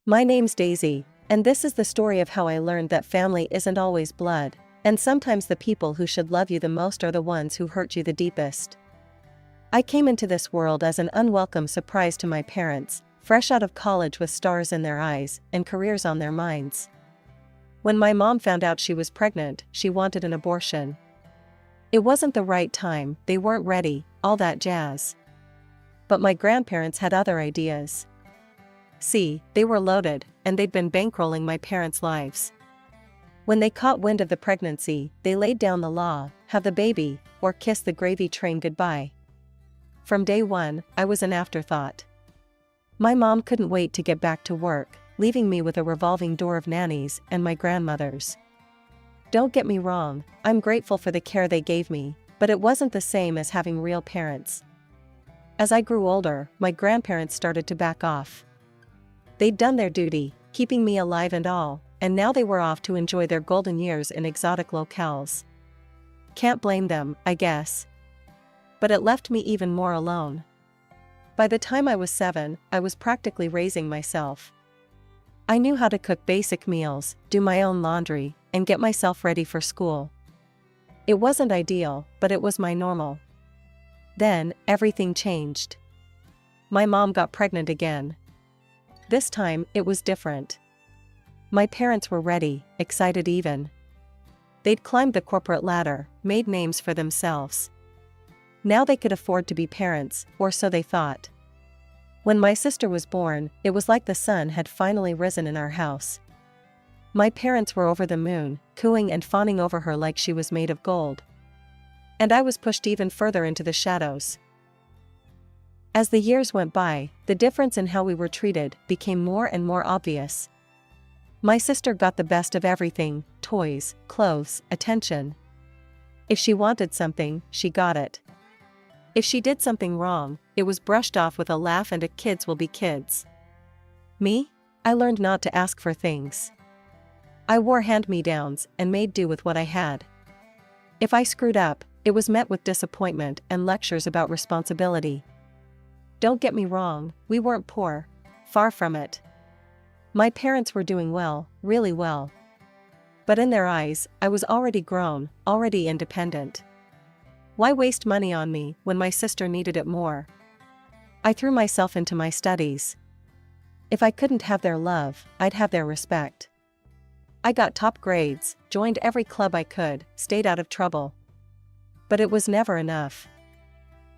My name's Daisy, and this is the story of how I learned that family isn't always blood, and sometimes the people who should love you the most are the ones who hurt you the deepest. I came into this world as an unwelcome surprise to my parents, fresh out of college with stars in their eyes and careers on their minds. When my mom found out she was pregnant, she wanted an abortion. It wasn't the right time, they weren't ready, all that jazz. But my grandparents had other ideas. See, they were loaded, and they'd been bankrolling my parents' lives. When they caught wind of the pregnancy, they laid down the law: have the baby, or kiss the gravy train goodbye. From day one, I was an afterthought. My mom couldn't wait to get back to work, leaving me with a revolving door of nannies and my grandmothers. Don't get me wrong, I'm grateful for the care they gave me, but it wasn't the same as having real parents. As I grew older, my grandparents started to back off. They'd done their duty, keeping me alive and all, and now they were off to enjoy their golden years in exotic locales. Can't blame them, I guess. But it left me even more alone. By the time I was 7, I was practically raising myself. I knew how to cook basic meals, do my own laundry, and get myself ready for school. It wasn't ideal, but it was my normal. Then, everything changed. My mom got pregnant again. This time, it was different. My parents were ready, excited even. They'd climbed the corporate ladder, made names for themselves. Now they could afford to be parents, or so they thought. When my sister was born, it was like the sun had finally risen in our house. My parents were over the moon, cooing and fawning over her like she was made of gold. And I was pushed even further into the shadows. As the years went by, the difference in how we were treated became more and more obvious. My sister got the best of everything: toys, clothes, attention. If she wanted something, she got it. If she did something wrong, it was brushed off with a laugh and a kids will be kids. Me? I learned not to ask for things. I wore hand-me-downs and made do with what I had. If I screwed up, it was met with disappointment and lectures about responsibility. Don't get me wrong, we weren't poor. Far from it. My parents were doing well, really well. But in their eyes, I was already grown, already independent. Why waste money on me when my sister needed it more? I threw myself into my studies. If I couldn't have their love, I'd have their respect. I got top grades, joined every club I could, stayed out of trouble. But it was never enough.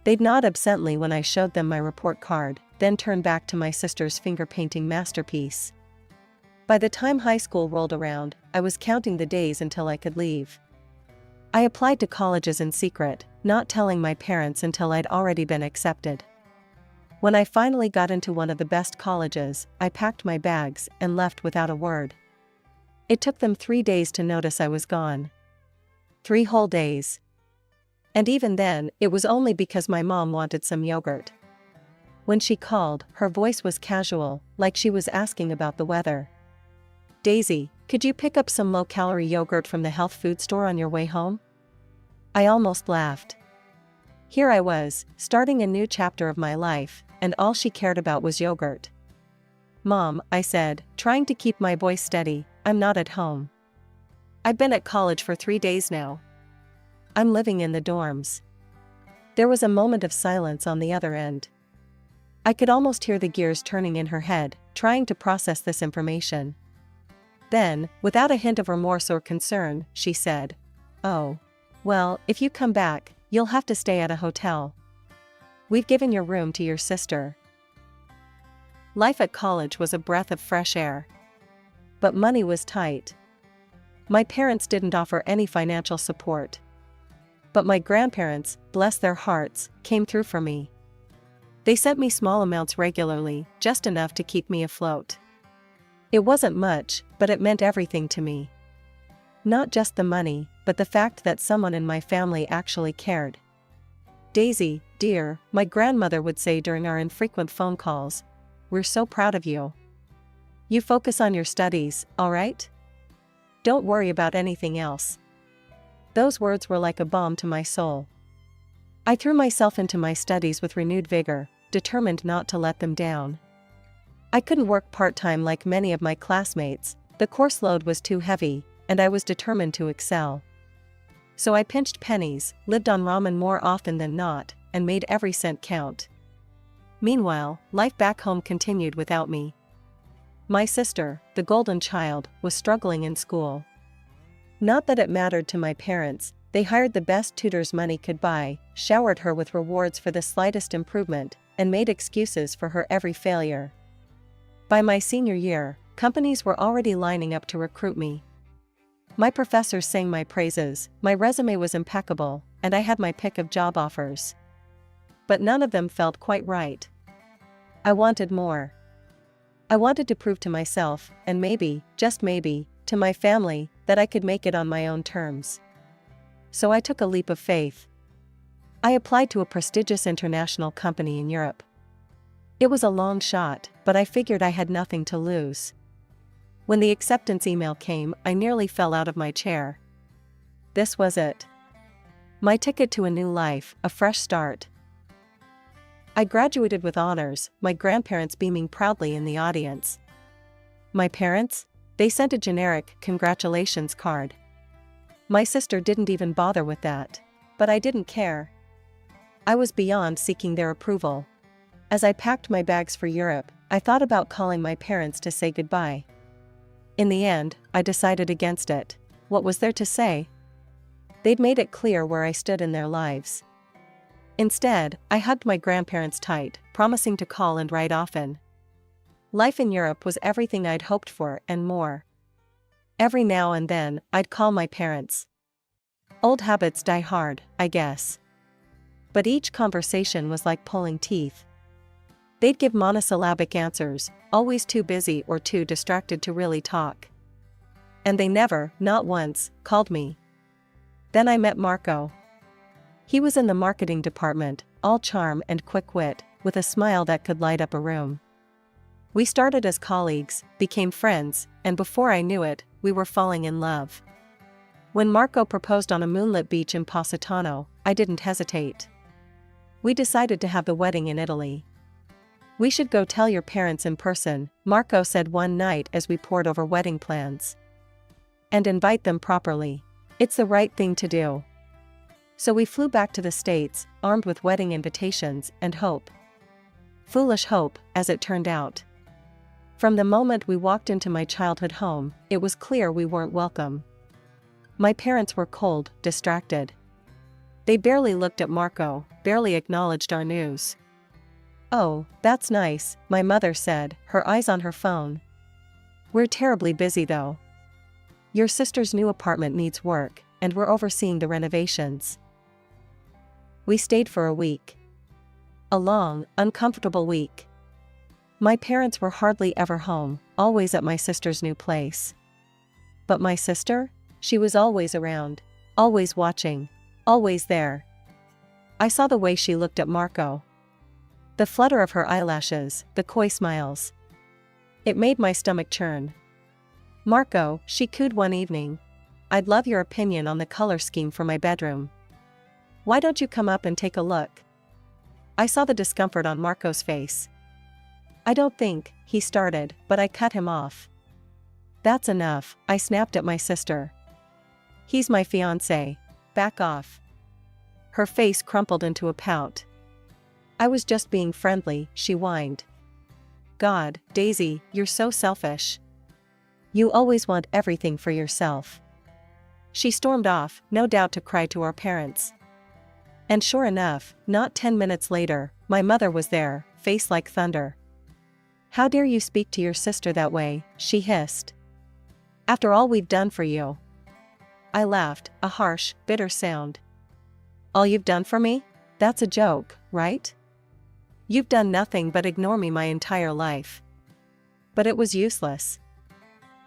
They'd nod absently when I showed them my report card, then turn back to my sister's finger-painting masterpiece. By the time high school rolled around, I was counting the days until I could leave. I applied to colleges in secret, not telling my parents until I'd already been accepted. When I finally got into one of the best colleges, I packed my bags and left without a word. It took them 3 days to notice I was gone. 3 whole days. And even then, it was only because my mom wanted some yogurt. When she called, her voice was casual, like she was asking about the weather. "Daisy, could you pick up some low-calorie yogurt from the health food store on your way home?" I almost laughed. Here I was, starting a new chapter of my life, and all she cared about was yogurt. "Mom," I said, trying to keep my voice steady, "I'm not at home. I've been at college for 3 days now. I'm living in the dorms." There was a moment of silence on the other end. I could almost hear the gears turning in her head, trying to process this information. Then, without a hint of remorse or concern, she said, "Oh. Well, if you come back, you'll have to stay at a hotel. We've given your room to your sister." Life at college was a breath of fresh air. But money was tight. My parents didn't offer any financial support. But my grandparents, bless their hearts, came through for me. They sent me small amounts regularly, just enough to keep me afloat. It wasn't much, but it meant everything to me. Not just the money, but the fact that someone in my family actually cared. "Daisy, dear," my grandmother would say during our infrequent phone calls, "we're so proud of you. You focus on your studies, all right? Don't worry about anything else." Those words were like a balm to my soul. I threw myself into my studies with renewed vigor, determined not to let them down. I couldn't work part-time like many of my classmates, the course load was too heavy, and I was determined to excel. So I pinched pennies, lived on ramen more often than not, and made every cent count. Meanwhile, life back home continued without me. My sister, the golden child, was struggling in school. Not that it mattered to my parents, they hired the best tutors money could buy, showered her with rewards for the slightest improvement, and made excuses for her every failure. By my senior year, companies were already lining up to recruit me. My professors sang my praises, my resume was impeccable, and I had my pick of job offers. But none of them felt quite right. I wanted more. I wanted to prove to myself, and maybe, just maybe, to my family, that I could make it on my own terms. So I took a leap of faith. I applied to a prestigious international company in Europe. It was a long shot, but I figured I had nothing to lose. When the acceptance email came, I nearly fell out of my chair. This was it. My ticket to a new life, a fresh start. I graduated with honors, my grandparents beaming proudly in the audience. My parents? They sent a generic congratulations card. My sister didn't even bother with that. But I didn't care. I was beyond seeking their approval. As I packed my bags for Europe, I thought about calling my parents to say goodbye. In the end, I decided against it. What was there to say? They'd made it clear where I stood in their lives. Instead, I hugged my grandparents tight, promising to call and write often. Life in Europe was everything I'd hoped for and more. Every now and then, I'd call my parents. Old habits die hard, I guess. But each conversation was like pulling teeth. They'd give monosyllabic answers, always too busy or too distracted to really talk. And they never, not once, called me. Then I met Marco. He was in the marketing department, all charm and quick wit, with a smile that could light up a room. We started as colleagues, became friends, and before I knew it, we were falling in love. When Marco proposed on a moonlit beach in Positano, I didn't hesitate. We decided to have the wedding in Italy. "We should go tell your parents in person," Marco said one night as we pored over wedding plans. "And invite them properly. It's the right thing to do." So we flew back to the States, armed with wedding invitations and hope. Foolish hope, as it turned out. From the moment we walked into my childhood home, it was clear we weren't welcome. My parents were cold, distracted. They barely looked at Marco, barely acknowledged our news. "Oh, that's nice," my mother said, her eyes on her phone. "We're terribly busy though. Your sister's new apartment needs work, and we're overseeing the renovations." We stayed for a week. A long, uncomfortable week. My parents were hardly ever home, always at my sister's new place. But my sister? She was always around, always watching, always there. I saw the way she looked at Marco. The flutter of her eyelashes, the coy smiles. It made my stomach churn. "Marco," she cooed one evening, "I'd love your opinion on the color scheme for my bedroom. Why don't you come up and take a look?" I saw the discomfort on Marco's face. "I don't think," he started, but I cut him off. "That's enough," I snapped at my sister. "He's my fiancé. Back off." Her face crumpled into a pout. "I was just being friendly," she whined. "God, Daisy, you're so selfish. You always want everything for yourself." She stormed off, no doubt to cry to our parents. And sure enough, not 10 minutes later, my mother was there, face like thunder. "How dare you speak to your sister that way," she hissed. "After all we've done for you." I laughed, a harsh, bitter sound. "All you've done for me? That's a joke, right? You've done nothing but ignore me my entire life." But it was useless.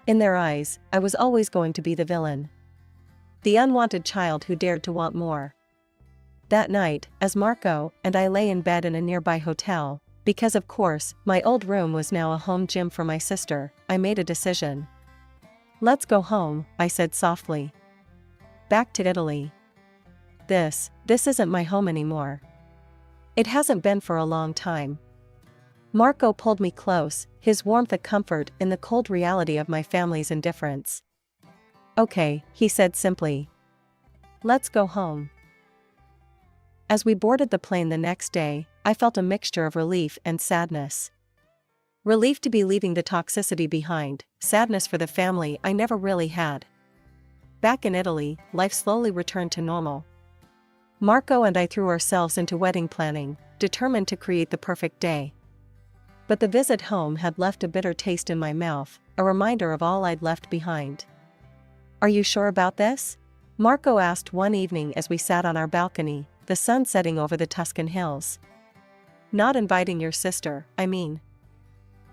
In their eyes, I was always going to be the villain. The unwanted child who dared to want more. That night, as Marco and I lay in bed in a nearby hotel, because of course, my old room was now a home gym for my sister, I made a decision. "Let's go home," I said softly. "Back to Italy. This isn't my home anymore. It hasn't been for a long time. Marco pulled me close, his warmth a comfort in the cold reality of my family's indifference. "Okay," he said simply. "Let's go home." As we boarded the plane the next day, I felt a mixture of relief and sadness. Relief to be leaving the toxicity behind, sadness for the family I never really had. Back in Italy, life slowly returned to normal. Marco and I threw ourselves into wedding planning, determined to create the perfect day. But the visit home had left a bitter taste in my mouth, a reminder of all I'd left behind. "Are you sure about this?" Marco asked one evening as we sat on our balcony, the sun setting over the Tuscan hills. "Not inviting your sister, I mean."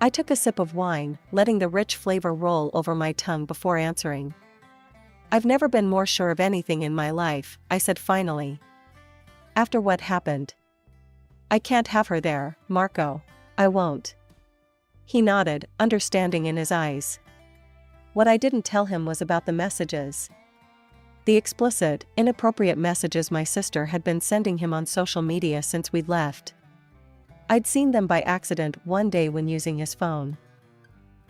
I took a sip of wine, letting the rich flavor roll over my tongue before answering. "I've never been more sure of anything in my life," I said finally. "After what happened. I can't have her there, Marco. I won't." He nodded, understanding in his eyes. What I didn't tell him was about the messages. The explicit, inappropriate messages my sister had been sending him on social media since we'd left. I'd seen them by accident one day when using his phone.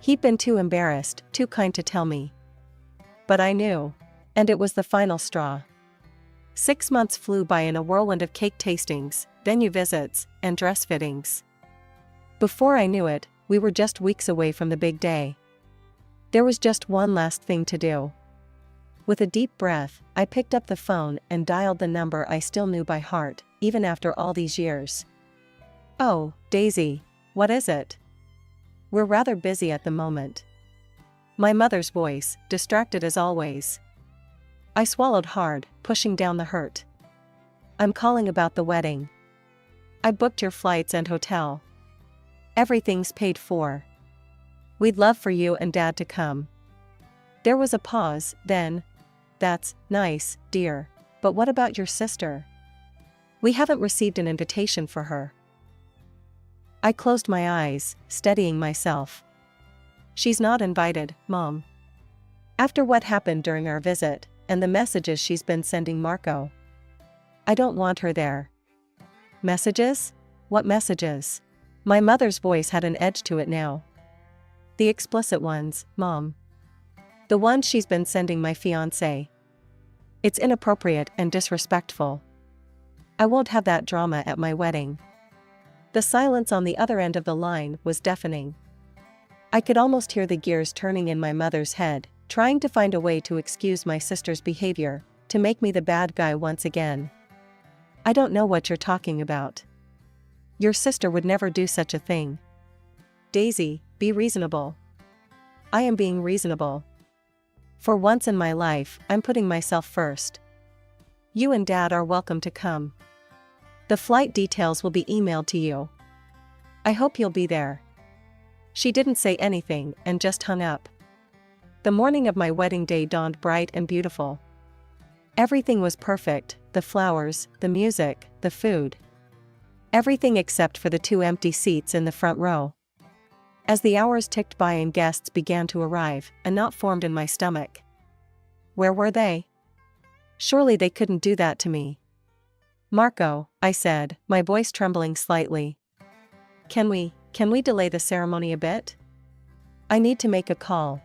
He'd been too embarrassed, too kind to tell me. But I knew. And it was the final straw. 6 months flew by in a whirlwind of cake tastings, venue visits, and dress fittings. Before I knew it, we were just weeks away from the big day. There was just one last thing to do. With a deep breath, I picked up the phone and dialed the number I still knew by heart, even after all these years. "Oh, Daisy, what is it?" "We're rather busy at the moment." My mother's voice, distracted as always. I swallowed hard, pushing down the hurt. "I'm calling about the wedding. I booked your flights and hotel. Everything's paid for. We'd love for you and Dad to come." There was a pause, then, "That's nice, dear, but what about your sister? We haven't received an invitation for her." I closed my eyes, steadying myself. "She's not invited, Mom. After what happened during our visit, and the messages she's been sending Marco. I don't want her there." "Messages? What messages?" My mother's voice had an edge to it now. "The explicit ones, Mom. The ones she's been sending my fiancé. It's inappropriate and disrespectful. I won't have that drama at my wedding." The silence on the other end of the line was deafening. I could almost hear the gears turning in my mother's head, trying to find a way to excuse my sister's behavior, to make me the bad guy once again. "I don't know what you're talking about. Your sister would never do such a thing. Daisy, be reasonable." "I am being reasonable. For once in my life, I'm putting myself first. You and Dad are welcome to come. The flight details will be emailed to you. I hope you'll be there." She didn't say anything and just hung up. The morning of my wedding day dawned bright and beautiful. Everything was perfect, the flowers, the music, the food. Everything except for the 2 empty seats in the front row. As the hours ticked by and guests began to arrive, a knot formed in my stomach. Where were they? Surely they couldn't do that to me. "Marco," I said, my voice trembling slightly. Can we delay the ceremony a bit? I need to make a call."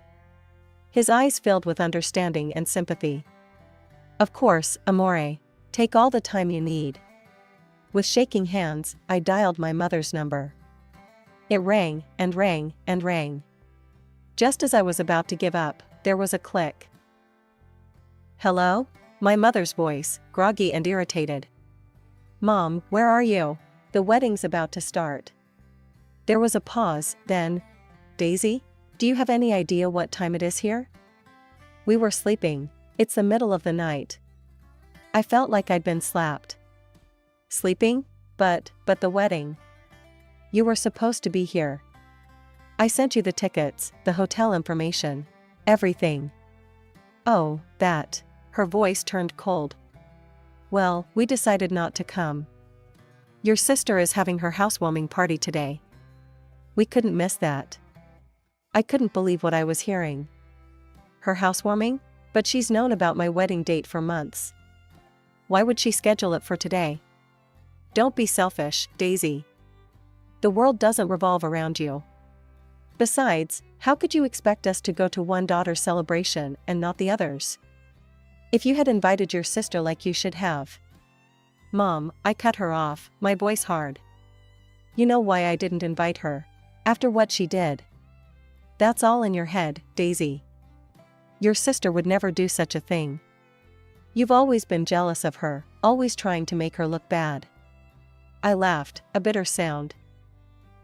His eyes filled with understanding and sympathy. "Of course, amore. Take all the time you need." With shaking hands, I dialed my mother's number. It rang, and rang, and rang. Just as I was about to give up, there was a click. "Hello?" My mother's voice, groggy and irritated. "Mom, where are you? The wedding's about to start." There was a pause, then, "Daisy, do you have any idea what time it is here?" We were sleeping. It's the middle of the night. I felt like I'd been slapped. "Sleeping? But the wedding. You were supposed to be here. I sent you the tickets, the hotel information, everything." "Oh, that." Her voice turned cold. "Well, we decided not to come. Your sister is having her housewarming party today. We couldn't miss that." I couldn't believe what I was hearing. Her housewarming? But she's known about my wedding date for months. Why would she schedule it for today? Don't be selfish, Daisy. The world doesn't revolve around you. Besides, how could you expect us to go to one daughter's celebration and not the others? If you had invited your sister like you should have. Mom, I cut her off, my voice hard. You know why I didn't invite her? After what she did. That's all in your head, Daisy. Your sister would never do such a thing. You've always been jealous of her, always trying to make her look bad. I laughed, a bitter sound.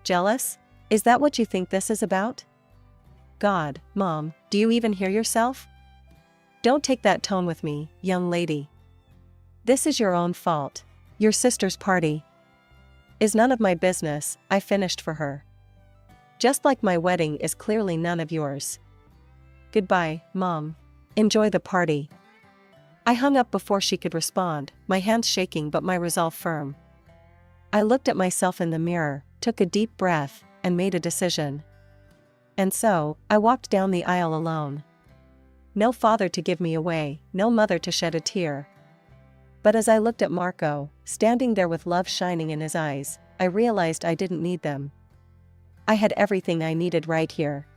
Jealous? Is that what you think this is about? God, Mom, do you even hear yourself? Don't take that tone with me, young lady. This is your own fault. Your sister's party is none of my business, I finished for her. Just like my wedding is clearly none of yours. Goodbye, Mom. Enjoy the party. I hung up before she could respond, my hands shaking but my resolve firm. I looked at myself in the mirror, took a deep breath, and made a decision. And so, I walked down the aisle alone. No father to give me away, no mother to shed a tear. But as I looked at Marco, standing there with love shining in his eyes, I realized I didn't need them. I had everything I needed right here.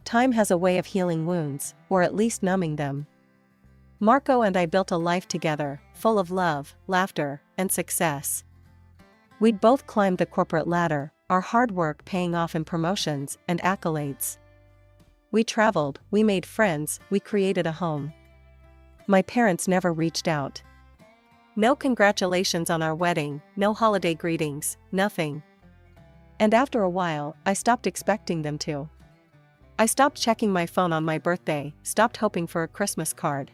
Time has a way of healing wounds, or at least numbing them. Marco and I built a life together, full of love, laughter, and success. We'd both climbed the corporate ladder, our hard work paying off in promotions and accolades. We traveled, we made friends, we created a home. My parents never reached out. No congratulations on our wedding, no holiday greetings, nothing. And after a while, I stopped expecting them to. I stopped checking my phone on my birthday, stopped hoping for a Christmas card.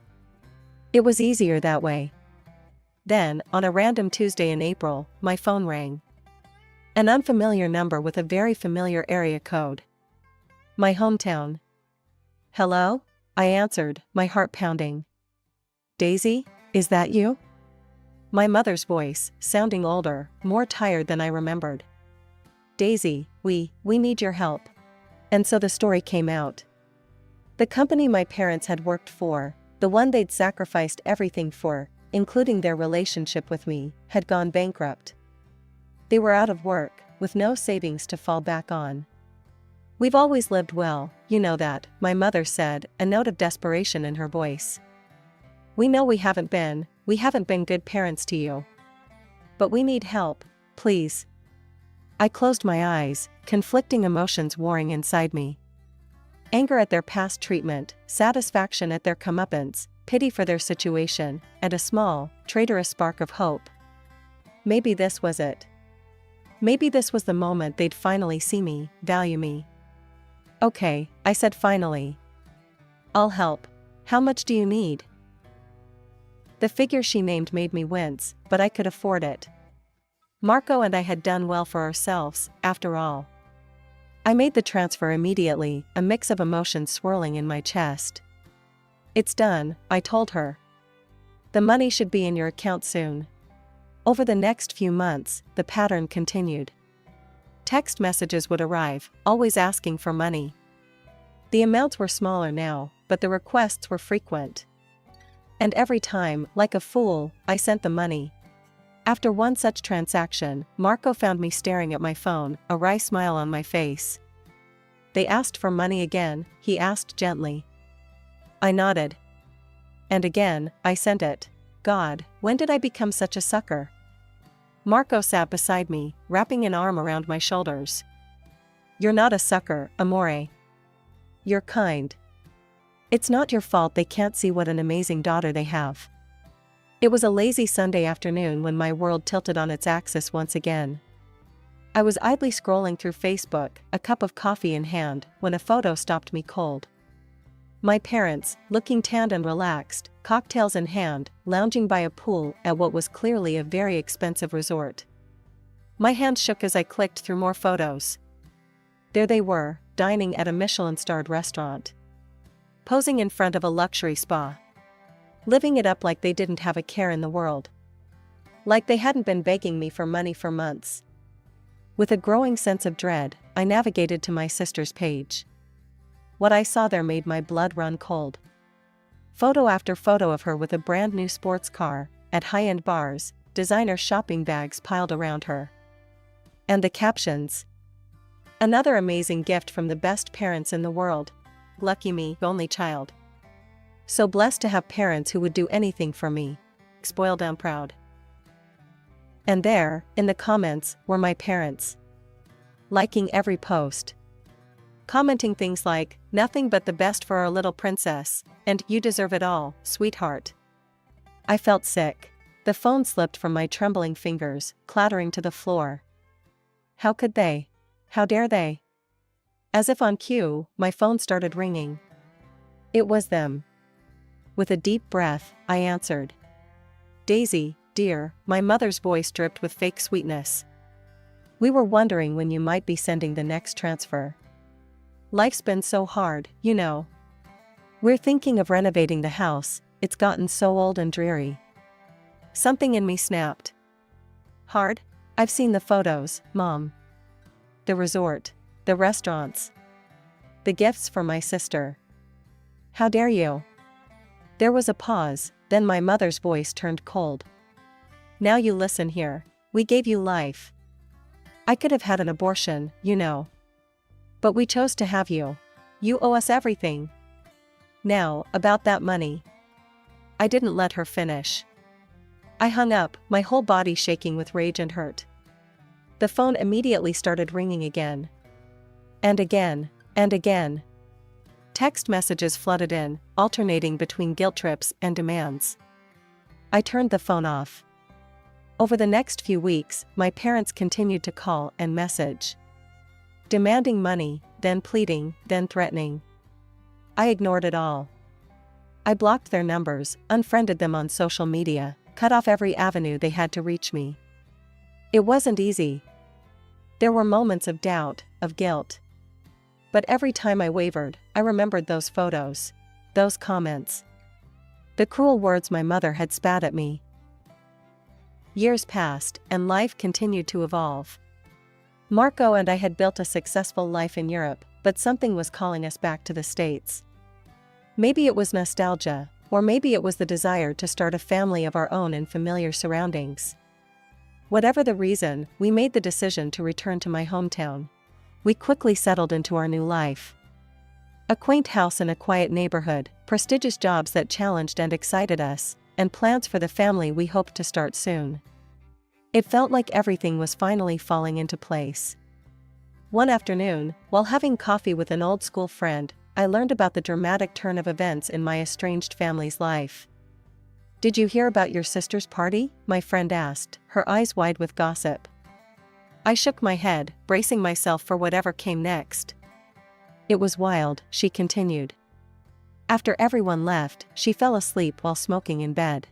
It was easier that way. Then, on a random Tuesday in April, my phone rang. An unfamiliar number with a very familiar area code. My hometown. Hello? I answered, my heart pounding. Daisy, is that you? My mother's voice, sounding older, more tired than I remembered. Daisy, we need your help. And so the story came out. The company my parents had worked for, the one they'd sacrificed everything for, including their relationship with me, had gone bankrupt. They were out of work, with no savings to fall back on. We've always lived well, you know that, my mother said, a note of desperation in her voice. We know we haven't been good parents to you. But we need help, please. I closed my eyes, conflicting emotions warring inside me. Anger at their past treatment, satisfaction at their comeuppance, pity for their situation, and a small, traitorous spark of hope. Maybe this was it. Maybe this was the moment they'd finally see me, value me. Okay, I said finally. I'll help. How much do you need? The figure she named made me wince, but I could afford it. Marco and I had done well for ourselves, after all. I made the transfer immediately, a mix of emotions swirling in my chest. It's done, I told her. The money should be in your account soon. Over the next few months, the pattern continued. Text messages would arrive, always asking for money. The amounts were smaller now, but the requests were frequent. And every time, like a fool, I sent the money. After one such transaction, Marco found me staring at my phone, a wry smile on my face. They asked for money again, he asked gently. I nodded. And again, I sent it. God, when did I become such a sucker? Marco sat beside me, wrapping an arm around my shoulders. You're not a sucker, amore. You're kind. It's not your fault they can't see what an amazing daughter they have. It was a lazy Sunday afternoon when my world tilted on its axis once again. I was idly scrolling through Facebook, a cup of coffee in hand, when a photo stopped me cold. My parents, looking tanned and relaxed, cocktails in hand, lounging by a pool at what was clearly a very expensive resort. My hand shook as I clicked through more photos. There they were, dining at a Michelin-starred restaurant. Posing in front of a luxury spa. Living it up like they didn't have a care in the world. Like they hadn't been begging me for money for months. With a growing sense of dread, I navigated to my sister's page. What I saw there made my blood run cold. Photo after photo of her with a brand new sports car, at high-end bars, designer shopping bags piled around her. And the captions. Another amazing gift from the best parents in the world. Lucky me, only child. So blessed to have parents who would do anything for me. Spoiled and proud. And there, in the comments, were my parents. Liking every post. Commenting things like, nothing but the best for our little princess, and you deserve it all, sweetheart. I felt sick. The phone slipped from my trembling fingers, clattering to the floor. How could they? How dare they? As if on cue, my phone started ringing. It was them. With a deep breath, I answered. Daisy, dear, my mother's voice dripped with fake sweetness. We were wondering when you might be sending the next transfer. Life's been so hard, you know. We're thinking of renovating the house, it's gotten so old and dreary. Something in me snapped. Hard? I've seen the photos, Mom. The resort, the restaurants, the gifts for my sister. How dare you? There was a pause, then my mother's voice turned cold. Now you listen here, we gave you life. I could have had an abortion, you know. But we chose to have you. You owe us everything. Now, about that money. I didn't let her finish. I hung up, my whole body shaking with rage and hurt. The phone immediately started ringing again. And again, and again. Text messages flooded in, alternating between guilt trips and demands. I turned the phone off. Over the next few weeks, my parents continued to call and message. Demanding money, then pleading, then threatening. I ignored it all. I blocked their numbers, unfriended them on social media, cut off every avenue they had to reach me. It wasn't easy. There were moments of doubt, of guilt. But every time I wavered, I remembered those photos, those comments. The cruel words my mother had spat at me. Years passed, and life continued to evolve. Marco and I had built a successful life in Europe, but something was calling us back to the States. Maybe it was nostalgia, or maybe it was the desire to start a family of our own in familiar surroundings. Whatever the reason, we made the decision to return to my hometown. We quickly settled into our new life. A quaint house in a quiet neighborhood, prestigious jobs that challenged and excited us, and plans for the family we hoped to start soon. It felt like everything was finally falling into place. One afternoon, while having coffee with an old school friend, I learned about the dramatic turn of events in my estranged family's life. Did you hear about your sister's party? My friend asked, her eyes wide with gossip. I shook my head, bracing myself for whatever came next. It was wild, she continued. After everyone left, she fell asleep while smoking in bed.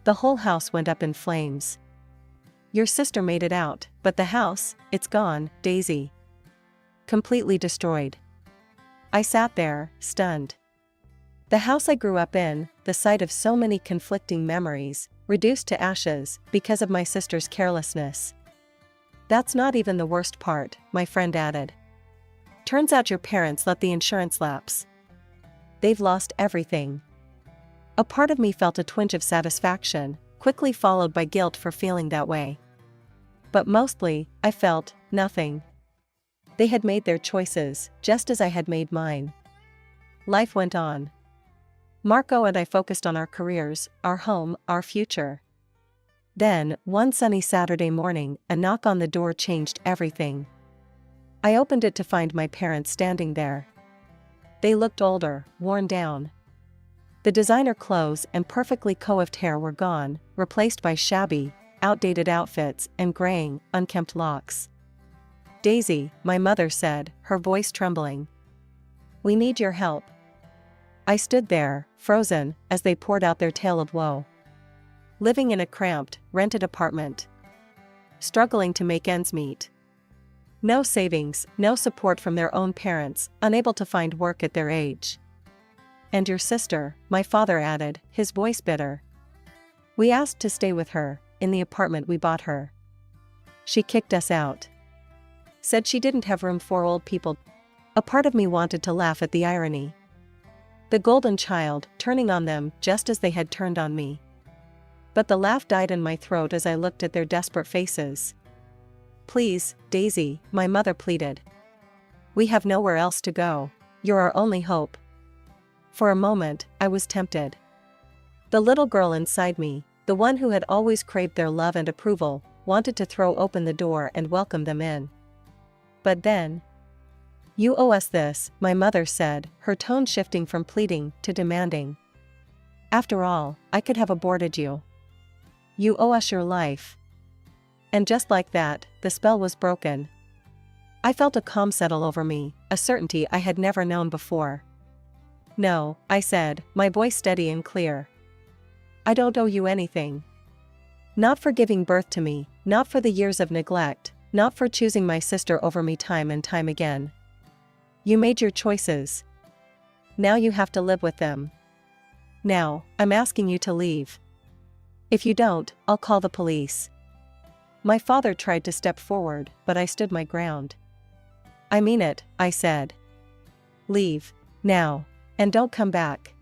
The whole house went up in flames. Your sister made it out, but the house, it's gone, Daisy. Completely destroyed. I sat there, stunned. The house I grew up in, the site of so many conflicting memories, reduced to ashes because of my sister's carelessness. That's not even the worst part, my friend added. Turns out your parents let the insurance lapse. They've lost everything. A part of me felt a twinge of satisfaction, quickly followed by guilt for feeling that way. But mostly, I felt nothing. They had made their choices, just as I had made mine. Life went on. Marco and I focused on our careers, our home, our future. Then, one sunny Saturday morning, a knock on the door changed everything. I opened it to find my parents standing there. They looked older, worn down. The designer clothes and perfectly coiffed hair were gone, replaced by shabby, outdated outfits and graying, unkempt locks. Daisy, my mother said, her voice trembling. We need your help. I stood there, frozen, as they poured out their tale of woe. Living in a cramped, rented apartment. Struggling to make ends meet. No savings, no support from their own parents, unable to find work at their age. And your sister, my father added, his voice bitter. We asked to stay with her, in the apartment we bought her. She kicked us out. Said she didn't have room for old people. A part of me wanted to laugh at the irony. The golden child, turning on them just as they had turned on me. But the laugh died in my throat as I looked at their desperate faces. Please, Daisy, my mother pleaded. We have nowhere else to go. You're our only hope. For a moment, I was tempted. The little girl inside me, the one who had always craved their love and approval, wanted to throw open the door and welcome them in. But then, "You owe us this," my mother said, her tone shifting from pleading to demanding. "After all, I could have aborted you. You owe us your life." And just like that, the spell was broken. I felt a calm settle over me, a certainty I had never known before. "No," I said, my voice steady and clear. "I don't owe you anything. Not for giving birth to me, not for the years of neglect, not for choosing my sister over me time and time again. You made your choices. Now you have to live with them. Now, I'm asking you to leave. If you don't, I'll call the police." My father tried to step forward, but I stood my ground. "I mean it," I said. "Leave. Now. And don't come back."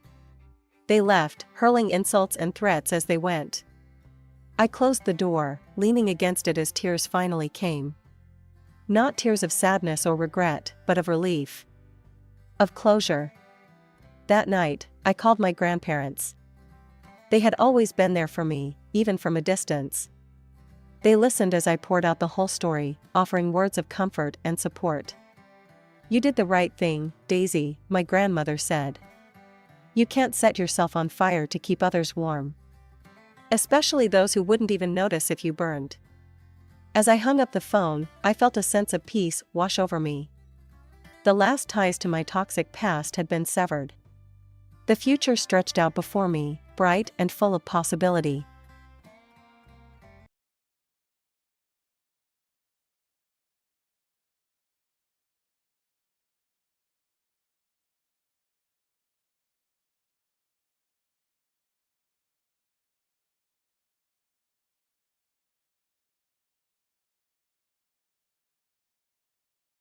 They left, hurling insults and threats as they went. I closed the door, leaning against it as tears finally came. Not tears of sadness or regret, but of relief. Of closure. That night, I called my grandparents. They had always been there for me, even from a distance. They listened as I poured out the whole story, offering words of comfort and support. "You did the right thing, Daisy," my grandmother said. "You can't set yourself on fire to keep others warm. Especially those who wouldn't even notice if you burned." As I hung up the phone, I felt a sense of peace wash over me. The last ties to my toxic past had been severed. The future stretched out before me, bright and full of possibility.